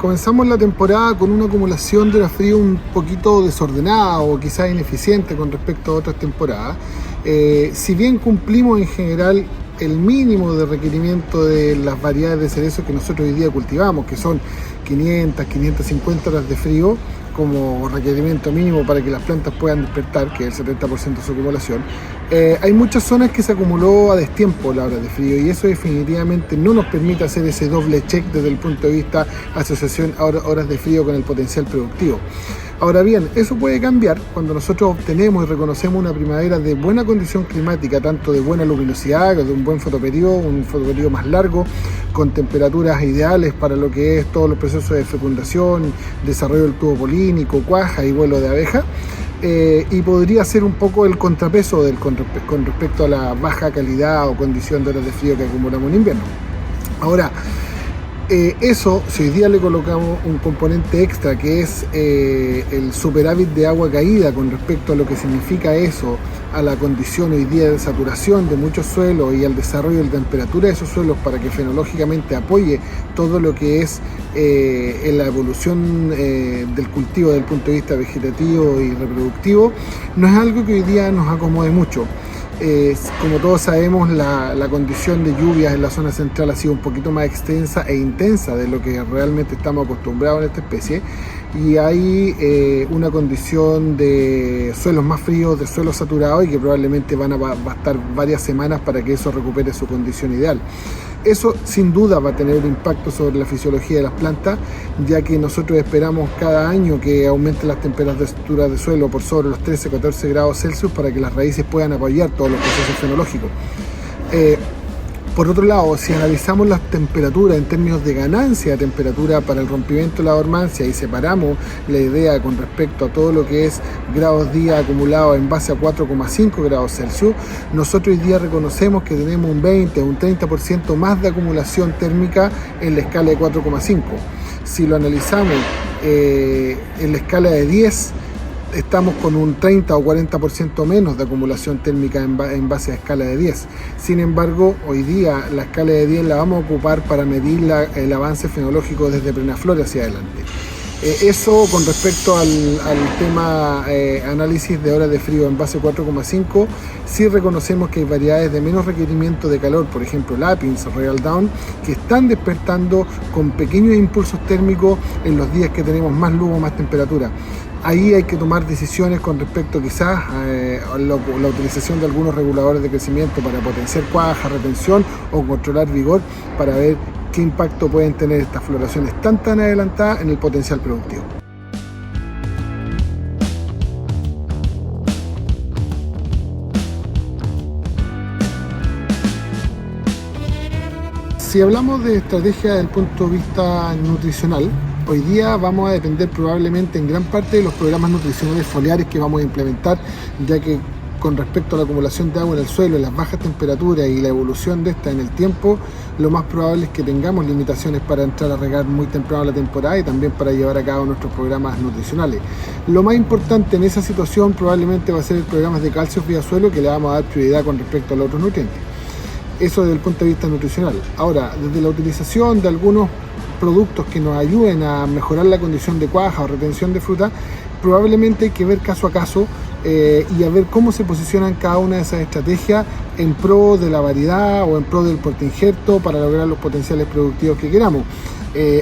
comenzamos la temporada con una acumulación de hora frío un poquito desordenada o quizás ineficiente con respecto a otras temporadas. Si bien cumplimos en general el mínimo de requerimiento de las variedades de cerezo que nosotros hoy día cultivamos, que son 500, 550 horas de frío como requerimiento mínimo para que las plantas puedan despertar, que es el 70% de su acumulación, hay muchas zonas que se acumuló a destiempo la hora de frío y eso definitivamente no nos permite hacer ese doble check desde el punto de vista asociación a horas de frío con el potencial productivo. Ahora bien, eso puede cambiar cuando nosotros obtenemos y reconocemos una primavera de buena condición climática, tanto de buena luminosidad, de un buen un fotoperiodo más largo, con temperaturas ideales para lo que es todos los procesos de fecundación, desarrollo del tubo polínico, cuaja y vuelo de abeja. Y podría ser un poco el contrapeso con respecto a la baja calidad o condición de horas de frío que acumulamos en invierno. Ahora, eso, si hoy día le colocamos un componente extra que es el superávit de agua caída con respecto a lo que significa eso, a la condición hoy día de saturación de muchos suelos y al desarrollo de la temperatura de esos suelos para que fenológicamente apoye todo lo que es en la evolución del cultivo desde el punto de vista vegetativo y reproductivo, no es algo que hoy día nos acomode mucho. Como todos sabemos, la condición de lluvias en la zona central ha sido un poquito más extensa e intensa de lo que realmente estamos acostumbrados en esta especie y hay una condición de suelos más fríos, de suelos saturados y que probablemente van a bastar varias semanas para que eso recupere su condición ideal. Eso sin duda va a tener un impacto sobre la fisiología de las plantas, ya que nosotros esperamos cada año que aumenten las temperaturas de suelo por sobre los 13-14 grados Celsius para que las raíces puedan apoyar todos los procesos fenológicos. Por otro lado, si analizamos las temperaturas en términos de ganancia de temperatura para el rompimiento de la dormancia y separamos la idea con respecto a todo lo que es grados día acumulados en base a 4,5 grados Celsius, nosotros hoy día reconocemos que tenemos un 20 o un 30% más de acumulación térmica en la escala de 4,5. Si lo analizamos en la escala de 10, estamos con un 30 o 40% menos de acumulación térmica en base a escala de 10. Sin embargo, hoy día la escala de 10 la vamos a ocupar para medir el avance fenológico desde prenaflor hacia adelante. Eso con respecto al tema análisis de horas de frío en base 4,5, sí reconocemos que hay variedades de menos requerimiento de calor, por ejemplo Lapins, Royal Down, que están despertando con pequeños impulsos térmicos en los días que tenemos más luz o más temperatura. Ahí hay que tomar decisiones con respecto quizás a la utilización de algunos reguladores de crecimiento para potenciar cuaja, retención o controlar vigor para ver qué impacto pueden tener estas floraciones tan adelantadas en el potencial productivo. Si hablamos de estrategia desde el punto de vista nutricional, hoy día vamos a depender probablemente en gran parte de los programas nutricionales foliares que vamos a implementar, ya que con respecto a la acumulación de agua en el suelo, las bajas temperaturas y la evolución de esta en el tiempo, lo más probable es que tengamos limitaciones para entrar a regar muy temprano la temporada y también para llevar a cabo nuestros programas nutricionales. Lo más importante en esa situación probablemente va a ser el programa de calcio vía suelo, que le vamos a dar prioridad con respecto a los otros nutrientes. Eso desde el punto de vista nutricional. Ahora, desde la utilización de algunos productos que nos ayuden a mejorar la condición de cuaja o retención de fruta, probablemente hay que ver caso a caso y a ver cómo se posicionan cada una de esas estrategias en pro de la variedad o en pro del portainjerto para lograr los potenciales productivos que queramos.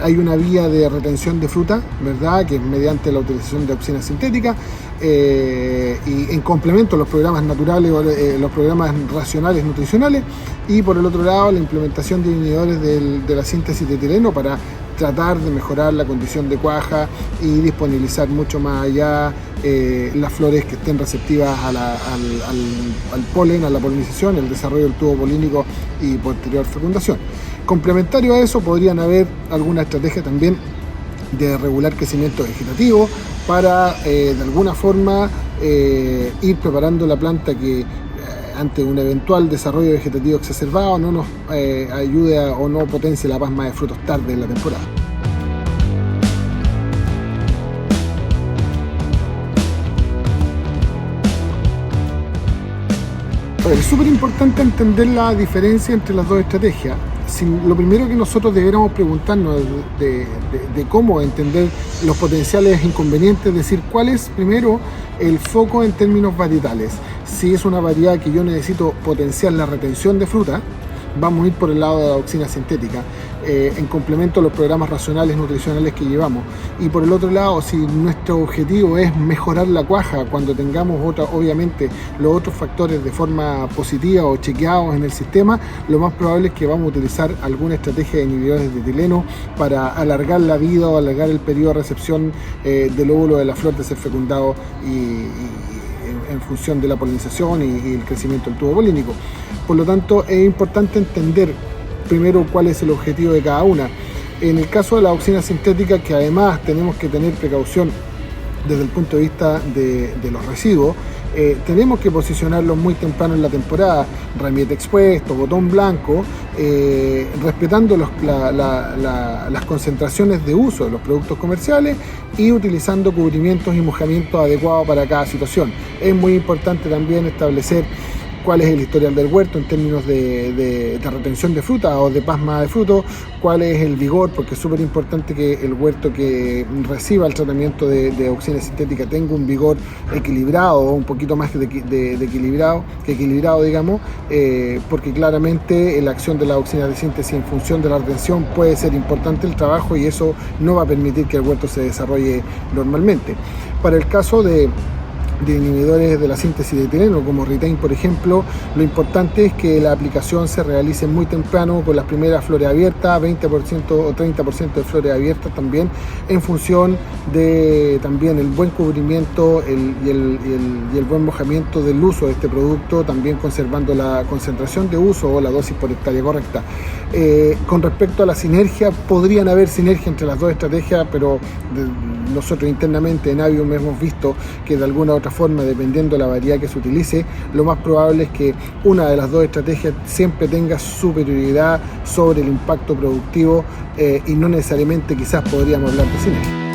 Hay una vía de retención de fruta, ¿verdad?, que es mediante la utilización de auxina sintética y en complemento a los programas naturales o los programas racionales nutricionales, y por el otro lado la implementación de inhibidores de la síntesis de etileno para tratar de mejorar la condición de cuaja y disponibilizar mucho más allá las flores que estén receptivas al polen, a la polinización, el desarrollo del tubo polínico y posterior fecundación. Complementario a eso podrían haber alguna estrategia también de regular crecimiento vegetativo para de alguna forma ir preparando la planta que ante un eventual desarrollo vegetativo exacerbado no nos ayude o no potencie la pasma de frutos tarde en la temporada. Es súper importante entender la diferencia entre las dos estrategias. lo primero que nosotros deberíamos preguntarnos de cómo entender los potenciales inconvenientes, es decir, cuál es primero el foco en términos varietales. Si es una variedad que yo necesito potenciar la retención de fruta, vamos a ir por el lado de la auxina sintética, en complemento a los programas racionales nutricionales que llevamos. Y por el otro lado, si nuestro objetivo es mejorar la cuaja cuando tengamos obviamente los otros factores de forma positiva o chequeados en el sistema, lo más probable es que vamos a utilizar alguna estrategia de inhibidores de etileno para alargar la vida o alargar el periodo de recepción del óvulo de la flor de ser fecundado en función de la polinización y el crecimiento del tubo polínico. Por lo tanto, es importante entender primero cuál es el objetivo de cada una. En el caso de la auxina sintética, que además tenemos que tener precaución desde el punto de vista de los residuos, tenemos que posicionarlos muy temprano en la temporada, ramiete expuesto, botón blanco, respetando las concentraciones de uso de los productos comerciales y utilizando cubrimientos y mojamientos adecuados para cada situación. Es muy importante también establecer cuál es el historial del huerto en términos de retención de fruta o de pasma de fruto, cuál es el vigor, porque es súper importante que el huerto que reciba el tratamiento de auxina sintética tenga un vigor equilibrado, un poquito más de equilibrado, digamos, porque claramente la acción de la auxina de síntesis en función de la retención puede ser importante el trabajo y eso no va a permitir que el huerto se desarrolle normalmente. Para el caso de inhibidores de la síntesis de etileno como Retain, por ejemplo, lo importante es que la aplicación se realice muy temprano con las primeras flores abiertas, 20% o 30% de flores abiertas también, en función de también el buen cubrimiento y el buen mojamiento del uso de este producto, también conservando la concentración de uso o la dosis por hectárea correcta. Con respecto a la sinergia, podrían haber sinergia entre las dos estrategias, pero nosotros internamente en Avium hemos visto que de alguna u otra forma, dependiendo de la variedad que se utilice, lo más probable es que una de las dos estrategias siempre tenga superioridad sobre el impacto productivo y no necesariamente quizás podríamos hablar de sinergia.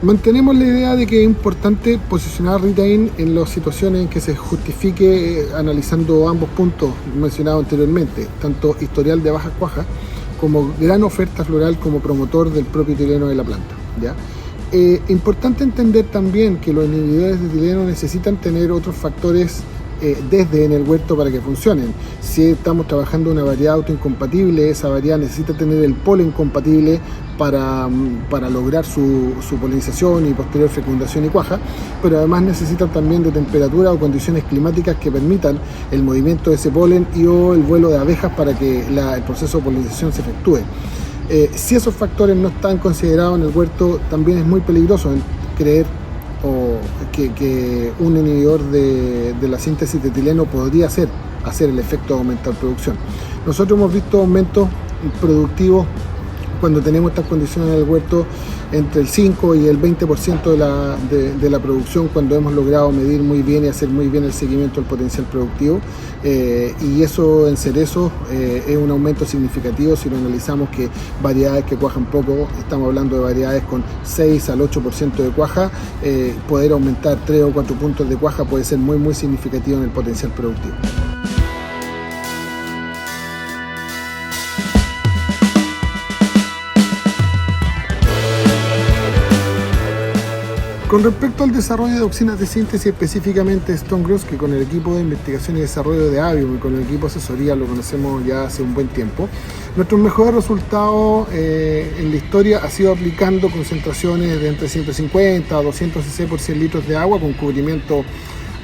Mantenemos la idea de que es importante posicionar Retain en las situaciones en que se justifique analizando ambos puntos mencionados anteriormente, tanto historial de baja cuaja como gran oferta floral como promotor del propio etileno de la planta, ¿ya? Importante entender también que los inhibidores de etileno necesitan tener otros factores desde en el huerto para que funcionen. Si estamos trabajando una variedad autoincompatible, esa variedad necesita tener el polen compatible para lograr su polinización y posterior fecundación y cuaja, pero además necesitan también de temperatura o condiciones climáticas que permitan el movimiento de ese polen y o el vuelo de abejas para que el proceso de polinización se efectúe. Si esos factores no están considerados en el huerto, también es muy peligroso creer que un inhibidor de la síntesis de etileno podría hacer el efecto de aumentar producción. Nosotros hemos visto aumentos productivos cuando tenemos estas condiciones en el huerto entre el 5 y el 20% de la producción, cuando hemos logrado medir muy bien y hacer muy bien el seguimiento del potencial productivo, y eso en cerezos es un aumento significativo. Si lo analizamos, que variedades que cuajan poco, estamos hablando de variedades con 6 al 8% de cuaja, poder aumentar 3 o 4 puntos de cuaja puede ser muy muy significativo en el potencial productivo. Con respecto al desarrollo de auxinas de síntesis, específicamente Stone Gross, que con el equipo de investigación y desarrollo de Avium y con el equipo de asesoría lo conocemos ya hace un buen tiempo, nuestros mejores resultados en la historia ha sido aplicando concentraciones de entre 150 a 200 cc por 100 litros de agua con cubrimiento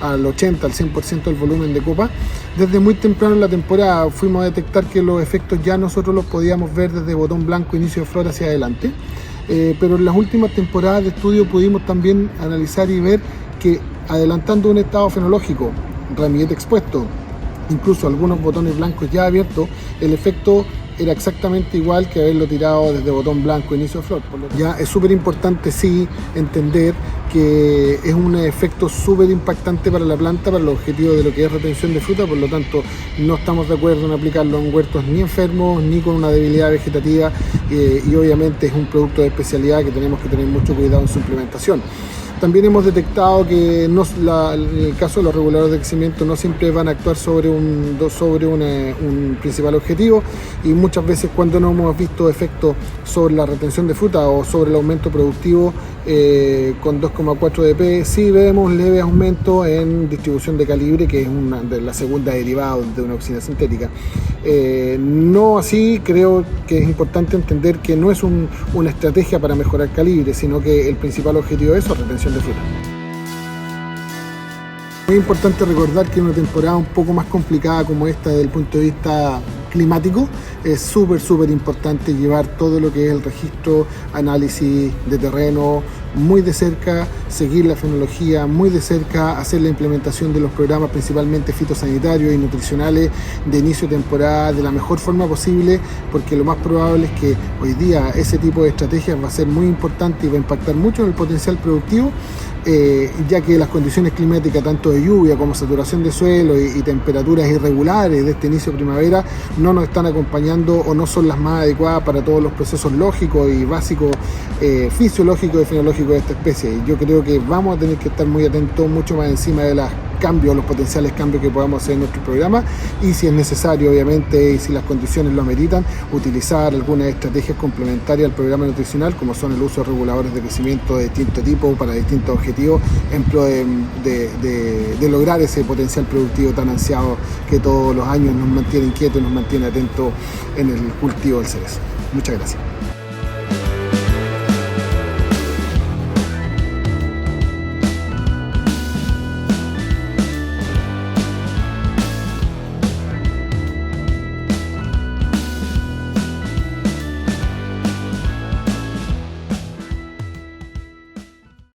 al 80 al 100% del volumen de copa. Desde muy temprano en la temporada fuimos a detectar que los efectos ya nosotros los podíamos ver desde botón blanco, inicio de flor hacia adelante. Pero en las últimas temporadas de estudio pudimos también analizar y ver que adelantando un estado fenológico, ramillete expuesto, incluso algunos botones blancos ya abiertos, el efecto era exactamente igual que haberlo tirado desde botón blanco, inicio de flor. Ya es súper importante sí entender que es un efecto súper impactante para la planta, para el objetivo de lo que es retención de fruta. Por lo tanto, no estamos de acuerdo en aplicarlo en huertos ni enfermos ni con una debilidad vegetativa, y obviamente es un producto de especialidad que tenemos que tener mucho cuidado en su implementación. También hemos detectado que en el caso de los reguladores de crecimiento no siempre van a actuar sobre un principal objetivo, y muchas veces cuando no hemos visto efectos sobre la retención de fruta o sobre el aumento productivo con 2,4 dp, sí vemos leves aumentos en distribución de calibre, que es una de la segunda derivada de una auxina sintética. No así, creo que es importante entender que no es una estrategia para mejorar calibre, sino que el principal objetivo es retención de fruta. Muy importante recordar que en una temporada un poco más complicada como esta desde el punto de vista climático, es súper importante llevar todo lo que es el registro, análisis de terreno muy de cerca, seguir la fenología muy de cerca, hacer la implementación de los programas principalmente fitosanitarios y nutricionales de inicio de temporada de la mejor forma posible, porque lo más probable es que hoy día ese tipo de estrategias va a ser muy importante y va a impactar mucho en el potencial productivo, ya que las condiciones climáticas, tanto de lluvia como saturación de suelo y temperaturas irregulares de este inicio de primavera, no nos están acompañando o no son las más adecuadas para todos los procesos lógicos y básicos, fisiológicos y fenológicos de esta especie. Y yo creo que vamos a tener que estar muy atentos, mucho más encima de los cambios, los potenciales cambios que podamos hacer en nuestro programa, y si es necesario, obviamente, y si las condiciones lo ameritan, utilizar algunas estrategias complementarias al programa nutricional, como son el uso de reguladores de crecimiento de distinto tipo para distintos objetivos, en pro de lograr ese potencial productivo tan ansiado que todos los años nos mantiene inquietos y nos mantiene atentos en el cultivo del cerezo. Muchas gracias.